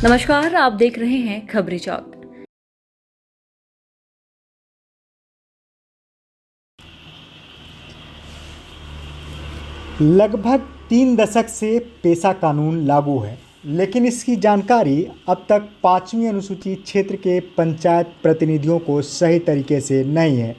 नमस्कार, आप देख रहे हैं खबरी चौक। लगभग 3 दशक से पेशा कानून लागू है, लेकिन इसकी जानकारी अब तक 5वीं अनुसूचित क्षेत्र के पंचायत प्रतिनिधियों को सही तरीके से नहीं है।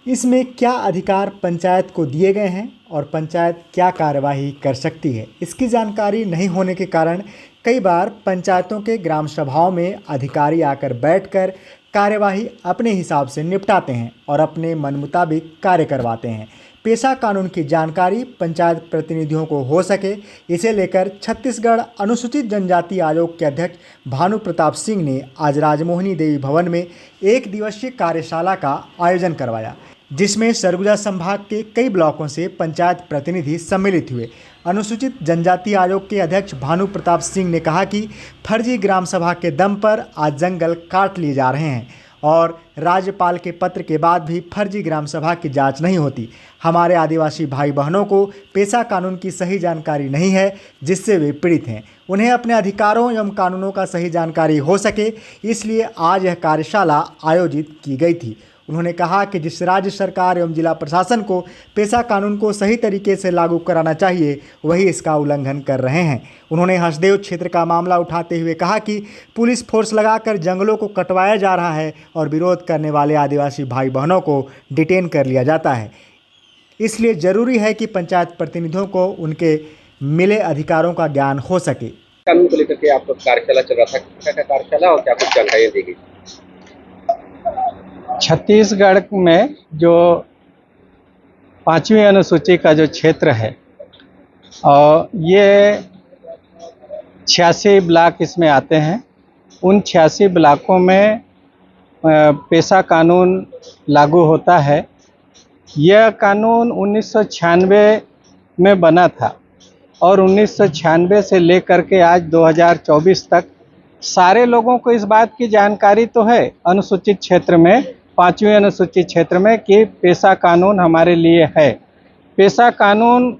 इसमें क्या अधिकार पंचायत को दिए गए हैं और पंचायत क्या कार्यवाही कर सकती है, इसकी जानकारी नहीं होने के कारण कई बार पंचायतों के ग्राम सभाओं में अधिकारी आकर बैठकर कार्यवाही अपने हिसाब से निपटाते हैं और अपने मन मुताबिक कार्य करवाते हैं। पेशा कानून की जानकारी पंचायत प्रतिनिधियों को हो सके, इसे लेकर छत्तीसगढ़ अनुसूचित जनजाति आयोग के अध्यक्ष भानु प्रताप सिंह ने आज राजमोहिनी देवी भवन में एक दिवसीय कार्यशाला का आयोजन करवाया, जिसमें सरगुजा संभाग के कई ब्लॉकों से पंचायत प्रतिनिधि सम्मिलित हुए। अनुसूचित जनजाति आयोग के अध्यक्ष भानु प्रताप सिंह ने कहा कि फर्जी ग्राम सभा के दम पर आज जंगल काट लिए जा रहे हैं और राज्यपाल के पत्र के बाद भी फर्जी ग्राम सभा की जांच नहीं होती। हमारे आदिवासी भाई बहनों को पेशा कानून की सही जानकारी नहीं है, जिससे वे पीड़ित हैं। उन्हें अपने अधिकारों एवं कानूनों का सही जानकारी हो सके, इसलिए आज यह कार्यशाला आयोजित की गई थी। उन्होंने कहा कि जिस राज्य सरकार एवं जिला प्रशासन को पेशा कानून को सही तरीके से लागू कराना चाहिए, वही इसका उल्लंघन कर रहे हैं। उन्होंने हसदेव क्षेत्र का मामला उठाते हुए कहा कि पुलिस फोर्स लगाकर जंगलों को कटवाया जा रहा है और विरोध करने वाले आदिवासी भाई बहनों को डिटेन कर लिया जाता है। इसलिए जरूरी है कि पंचायत प्रतिनिधियों को उनके मिले अधिकारों का ज्ञान हो सके। कानून को लेकर के आपका कार्यशाला चल रहा था, क्या कार्यशाला और क्या कुछ जानकारियाँ दी गई? छत्तीसगढ़ में जो 5वीं अनुसूची का जो क्षेत्र है और ये 86 ब्लॉक इसमें आते हैं। उन 86 ब्लॉकों में पेशा कानून लागू होता है। यह कानून 1996 में बना था और 1996 से लेकर के आज 2024 तक सारे लोगों को इस बात की जानकारी तो है अनुसूचित क्षेत्र में, 5वीं अनुसूचित क्षेत्र में, कि पेशा कानून हमारे लिए है। पेशा कानून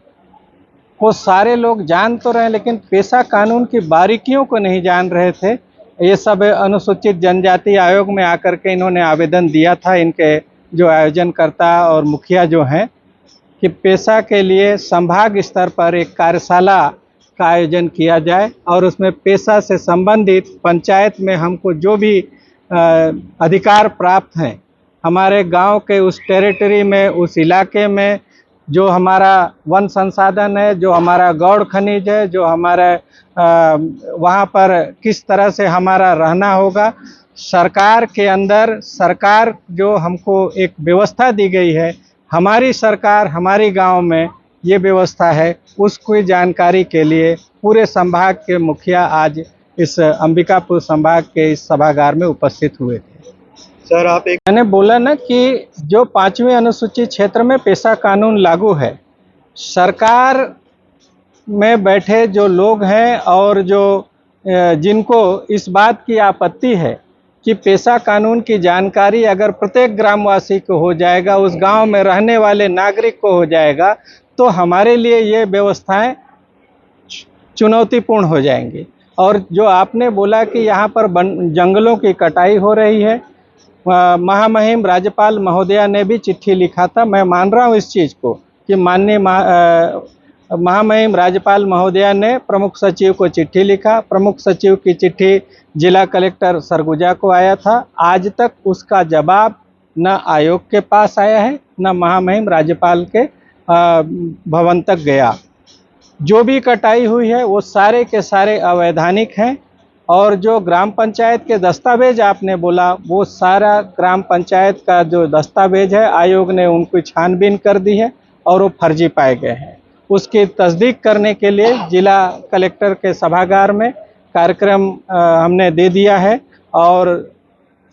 को सारे लोग जान तो रहे, लेकिन पेशा कानून की बारीकियों को नहीं जान रहे थे। ये सब अनुसूचित जनजाति आयोग में आकर के इन्होंने आवेदन दिया था, इनके जो आयोजनकर्ता और मुखिया जो हैं, कि पेशा के लिए संभाग स्तर पर एक कार्यशाला का आयोजन किया जाए और उसमें पेशा से संबंधित पंचायत में हमको जो भी अधिकार प्राप्त हैं, हमारे गांव के उस टेरिटरी में, उस इलाके में जो हमारा वन संसाधन है, जो हमारा गौड़ खनिज है, जो हमारा वहाँ पर किस तरह से हमारा रहना होगा, सरकार के अंदर सरकार जो हमको एक व्यवस्था दी गई है, हमारी सरकार हमारी गांव में ये व्यवस्था है, उसकी जानकारी के लिए पूरे संभाग के मुखिया आज इस अंबिकापुर संभाग के इस सभागार में उपस्थित हुए थे। सर, आप मैंने बोला ना कि जो 5वीं अनुसूचित क्षेत्र में पेशा कानून लागू है, सरकार में बैठे जो लोग हैं और जो जिनको इस बात की आपत्ति है कि पेशा कानून की जानकारी अगर प्रत्येक ग्रामवासी को हो जाएगा, उस गांव में रहने वाले नागरिक को हो जाएगा, तो हमारे लिए ये व्यवस्थाएं चुनौतीपूर्ण हो जाएंगी। और जो आपने बोला कि यहाँ पर जंगलों की कटाई हो रही है, महामहिम राज्यपाल महोदया ने भी चिट्ठी लिखा था। मैं मान रहा हूँ इस चीज़ को कि माननीय महामहिम राज्यपाल महोदया ने प्रमुख सचिव को चिट्ठी लिखा। प्रमुख सचिव की चिट्ठी जिला कलेक्टर सरगुजा को आया था। आज तक उसका जवाब न आयोग के पास आया है, न महामहिम राज्यपाल के भवन तक गया। जो भी कटाई हुई है वो सारे के सारे अवैधानिक हैं और जो ग्राम पंचायत के दस्तावेज आपने बोला, वो सारा ग्राम पंचायत का जो दस्तावेज है, आयोग ने उनको छानबीन कर दी है और वो फर्जी पाए गए हैं। उसकी तस्दीक करने के लिए जिला कलेक्टर के सभागार में कार्यक्रम हमने दे दिया है और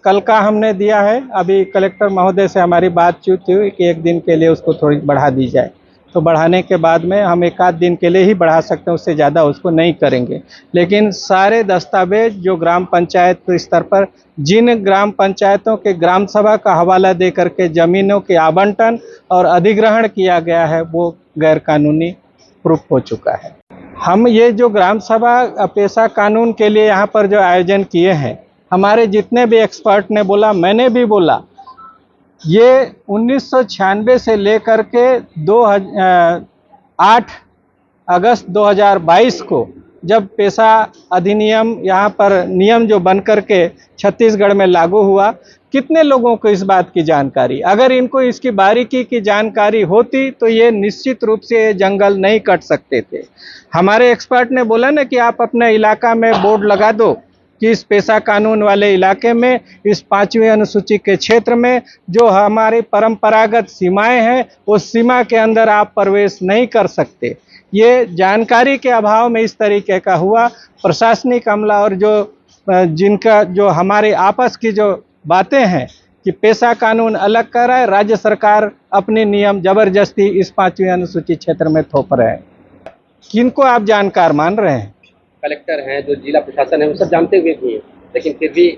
कल का हमने दिया है। अभी कलेक्टर महोदय से हमारी बातचीत हुई कि एक दिन के लिए उसको थोड़ी बढ़ा दी जाए, तो बढ़ाने के बाद में हम एक आध दिन के लिए ही बढ़ा सकते हैं, उससे ज़्यादा उसको नहीं करेंगे। लेकिन सारे दस्तावेज जो ग्राम पंचायत के स्तर पर जिन ग्राम पंचायतों के ग्राम सभा का हवाला दे करके ज़मीनों के आवंटन और अधिग्रहण किया गया है, वो गैर कानूनी प्रूफ हो चुका है। हम ये जो ग्राम सभा पेशा कानून के लिए यहाँ पर जो आयोजन किए हैं, हमारे जितने भी एक्सपर्ट ने बोला, मैंने भी बोला, ये 1996 से लेकर के 8 अगस्त 2022 को जब पेशा अधिनियम यहाँ पर नियम जो बन करके छत्तीसगढ़ में लागू हुआ, कितने लोगों को इस बात की जानकारी, अगर इनको इसकी बारीकी की जानकारी होती तो ये निश्चित रूप से ये जंगल नहीं कट सकते थे। हमारे एक्सपर्ट ने बोला ना कि आप अपने इलाका में बोर्ड लगा दो कि इस पेशा कानून वाले इलाके में, इस 5वीं अनुसूची के क्षेत्र में जो हमारी परंपरागत सीमाएं हैं, उस सीमा के अंदर आप प्रवेश नहीं कर सकते। ये जानकारी के अभाव में इस तरीके का हुआ। प्रशासनिक अमला और जिनका जो हमारे आपस की जो बातें हैं कि पेशा कानून अलग कर रहा है, राज्य सरकार अपने नियम जबरदस्ती इस 5वीं अनुसूची क्षेत्र में थोप रहे हैं। किनको आप जानकार मान रहे हैं? कलेक्टर हैं, जो जिला प्रशासन है, वो सब जानते हुए भी हैं, लेकिन फिर भी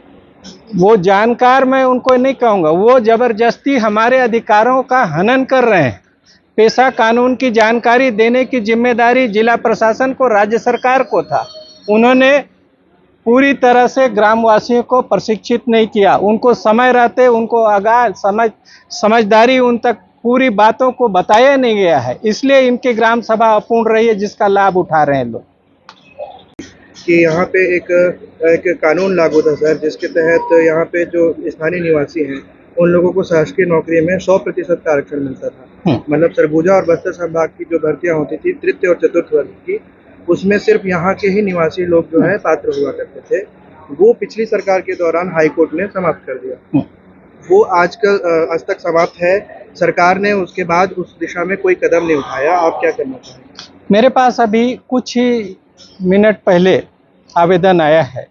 वो जानकार मैं उनको नहीं कहूँगा, वो जबरदस्ती हमारे अधिकारों का हनन कर रहे हैं। पेशा कानून की जानकारी देने की जिम्मेदारी जिला प्रशासन को, राज्य सरकार को था। उन्होंने पूरी तरह से ग्रामवासियों को प्रशिक्षित नहीं किया, उनको समय रहते उनको आगाह समझदारी उन तक पूरी बातों को बताया नहीं गया है, इसलिए इनकी ग्राम सभा अपूर्ण रही है, जिसका लाभ उठा रहे हैं लोग। कि यहाँ पे एक कानून लागू था सर, जिसके तहत यहाँ पे जो स्थानीय निवासी हैं उन लोगों को शासकीय नौकरी में 100% का आरक्षण मिलता था। मतलब सरगुजा और बस्तर संभाग की जो भर्तियां होती थी तृतीय और चतुर्थ वर्ग की, उसमें सिर्फ यहाँ के ही निवासी लोग जो है पात्र हुआ करते थे। वो पिछली सरकार के दौरान हाईकोर्ट ने समाप्त कर दिया। वो आज तक समाप्त है। सरकार ने उसके बाद उस दिशा में कोई कदम नहीं उठाया। आप क्या करना चाहेंगे? मेरे पास अभी कुछ ही मिनट पहले आवेदन आया है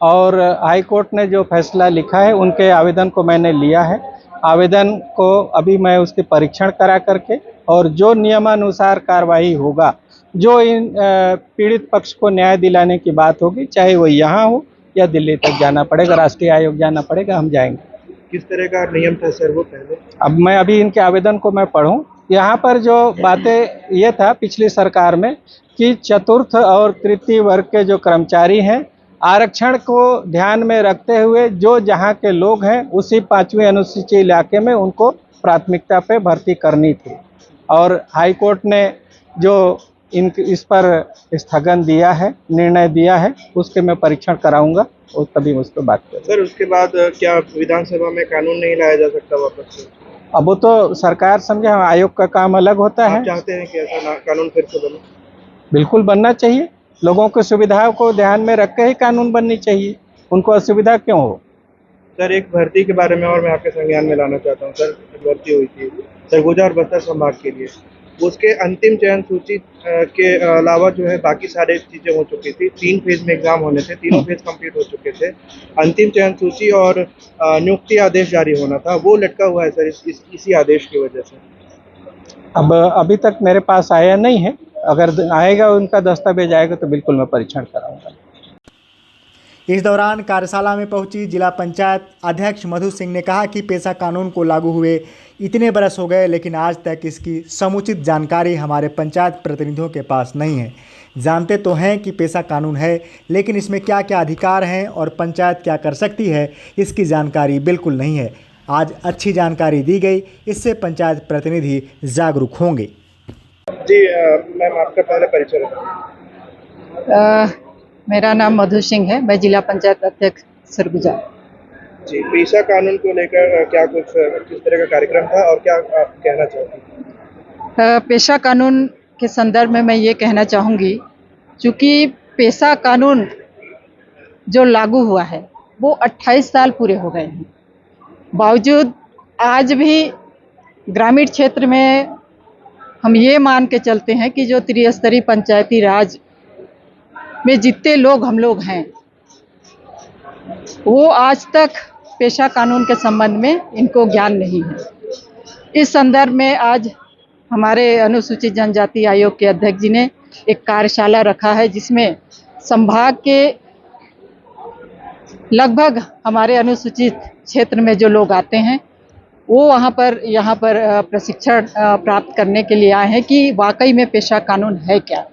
और हाई कोर्ट ने जो फैसला लिखा है उनके आवेदन को मैंने लिया है। आवेदन को अभी मैं उसके परीक्षण करा करके और जो नियमानुसार कार्रवाई होगा, जो इन पीड़ित पक्ष को न्याय दिलाने की बात होगी, चाहे वो यहाँ हो या दिल्ली तक जाना पड़ेगा, राष्ट्रीय आयोग जाना पड़ेगा, हम जाएंगे। किस तरह का नियम था सर वो पहले? अब मैं अभी इनके आवेदन को मैं पढ़ूं। यहाँ पर जो बातें ये था पिछली सरकार में कि चतुर्थ और तृतीय वर्ग के जो कर्मचारी हैं, आरक्षण को ध्यान में रखते हुए जो जहाँ के लोग हैं उसी 5वीं अनुसूची इलाके में उनको प्राथमिकता पे भर्ती करनी थी। और हाई कोर्ट ने जो इस पर स्थगन दिया है, निर्णय दिया है, उसके मैं परीक्षण कराऊंगा और तभी उस पर बात करेंगे। सर उसके बाद क्या विधानसभा में कानून नहीं लाया जा सकता वापस से? अब वो तो सरकार समझे, आयोग का काम अलग होता है। आप चाहते हैं कि ऐसा कानून फिर से बने? बिल्कुल बनना चाहिए। लोगों की सुविधाओं को ध्यान में रख के ही कानून बननी चाहिए, उनको असुविधा क्यों हो। सर एक भर्ती के बारे में और मैं आपके संज्ञान में लाना चाहता हूँ। सर भर्ती हुई थी सरगुजा और बस्तर संभाग के लिए, उसके अंतिम चयन सूची के अलावा जो है बाकी सारे चीज़ें हो चुकी थी। 3 फेज में एग्जाम होने थे, तीनों फेज कंप्लीट हो चुके थे। अंतिम चयन सूची और नियुक्ति आदेश जारी होना था, वो लटका हुआ है सर इसी आदेश की वजह से। अब अभी तक मेरे पास आया नहीं है, अगर आएगा उनका दस्तावेज आएगा तो बिल्कुल मैं परीक्षण कराऊंगा। इस दौरान कार्यशाला में पहुंची जिला पंचायत अध्यक्ष मधु सिंह ने कहा कि पेशा कानून को लागू हुए इतने बरस हो गए, लेकिन आज तक इसकी समुचित जानकारी हमारे पंचायत प्रतिनिधियों के पास नहीं है। जानते तो हैं कि पेशा कानून है, लेकिन इसमें क्या क्या अधिकार हैं और पंचायत क्या कर सकती है, इसकी जानकारी बिल्कुल नहीं है। आज अच्छी जानकारी दी गई, इससे पंचायत प्रतिनिधि जागरूक होंगे। जी मैम, आपका पहले परिचय बताएं। मेरा नाम मधु सिंह है, मैं जिला पंचायत अध्यक्ष सरगुजा। जी, पेशा कानून को लेकर क्या कुछ किस तरह का कार्यक्रम था और क्या आप कहना चाहते? पेशा कानून के संदर्भ में मैं ये कहना चाहूँगी, चूँकि पेशा कानून जो लागू हुआ है वो 28 साल पूरे हो गए हैं, बावजूद आज भी ग्रामीण क्षेत्र में हम ये मान के चलते हैं कि जो त्रिस्तरीय पंचायती राज में जितने लोग हम लोग हैं, वो आज तक पेशा कानून के संबंध में इनको ज्ञान नहीं है। इस संदर्भ में आज हमारे अनुसूचित जनजाति आयोग के अध्यक्ष जी ने एक कार्यशाला रखा है, जिसमें संभाग के लगभग हमारे अनुसूचित क्षेत्र में जो लोग आते हैं वो यहाँ पर प्रशिक्षण प्राप्त करने के लिए आए हैं कि वाकई में पेशा कानून है क्या।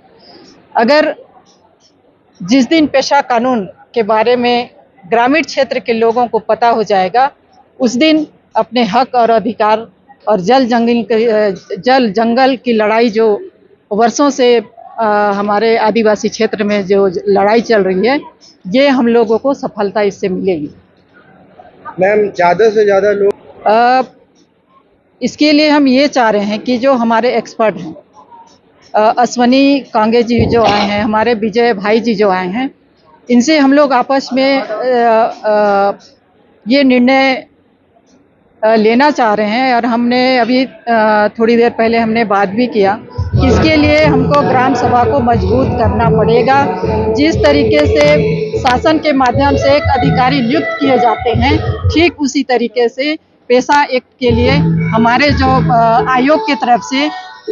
अगर जिस दिन पेशा कानून के बारे में ग्रामीण क्षेत्र के लोगों को पता हो जाएगा, उस दिन अपने हक और अधिकार और जल जंगल की लड़ाई जो वर्षों से हमारे आदिवासी क्षेत्र में जो लड़ाई चल रही है, ये हम लोगों को सफलता इससे मिलेगी। मैम, ज़्यादा से ज़्यादा लोग इसके लिए हम ये चाह रहे हैं कि जो हमारे एक्सपर्ट हैं, अश्वनी कांगे जी जो आए हैं, हमारे विजय भाई जी जो आए हैं, इनसे हम लोग आपस में ये निर्णय लेना चाह रहे हैं। और हमने अभी थोड़ी देर पहले हमने बात भी किया कि इसके लिए हमको ग्राम सभा को मजबूत करना पड़ेगा। जिस तरीके से शासन के माध्यम से एक अधिकारी नियुक्त किए जाते हैं, ठीक उसी तरीके से पेशा एक्ट के लिए हमारे जो आयोग की तरफ से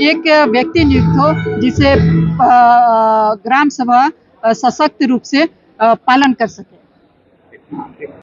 एक व्यक्ति नियुक्त हो, जिसे ग्राम सभा सशक्त रूप से पालन कर सके।